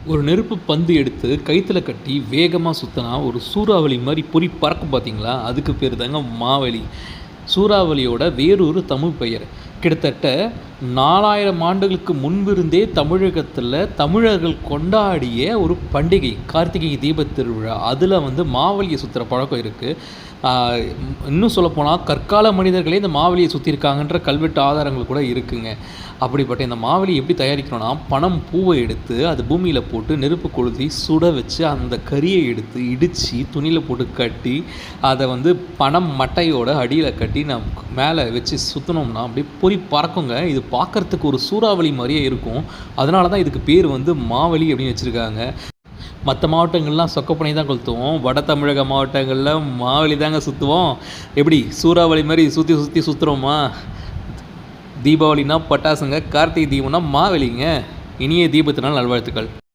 ஒரு நெருப்பு பந்து எடுத்து கயித்துல கட்டி வேகமா சுத்துனா, ஒரு சூறாவளி மாரி பொறி பறக்கும் பார்த்தீங்களா? அதுக்கு பேரு தாங்க மாவெளி. சூறாவளியோட வேறொரு தமிழ் பெயர். கிட்டத்தட்ட 4000 ஆண்டுகளுக்கு முன்பிருந்தே தமிழகத்தில தமிழர்கள் கொண்டாடிய ஒரு பண்டிகை. கார்த்திகை தீபத் திருவிழா. அதில வந்து மாவெளிய சுத்துற பழக்கம் இருக்கு. ஆ இன்னும் சொல்லப்போனா, கற்கால மனிதர்களே இந்த மாவெளிய சுத்தியிருக்காங்கன்ற கல்வெட்டு ஆதாரங்கள் கூட இருக்குங்க. அப்படிப்பட்ட இந்த மாவெளி எப்படி தயாரிக்கிறோம்னா, பனம் பூவ எடுத்து அது பூமியில போட்டு நெருப்பு கொளுத்தி சுட வச்சு, அந்த கரிய எடுத்து இடிச்சு துணியில போட்டு கட்டி, அத வந்து பனம் மட்டையோட அடியில கட்டி மேல வச்சு சுத்துனோம்னா, அப்படியே பொறி பறக்குங்க. இது பார்க்கறதுக்கு ஒரு சூறாவளி மாரியே இருக்கும். அதனால தான் இதுக்கு பேர் வந்து மாவெளி அப்படின்னு வச்சிருக்காங்க. மத்த மாவட்டங்கள்லாம் சொக்கப்பனை தான் கொளுத்துவோம். வட தமிழக மாவட்டங்கள்ல மாவெளி தாங்க சுத்துவோம். எப்படி சூறாவளி மாரி சுத்தி சுத்தி சுத்துறோமா? தீபாவளினா பட்டாசுங்க, கார்த்திகை தீபம்னா மாவெளிங்க. இனிய தீப திருநாள் நல்வாழ்த்துக்கள்.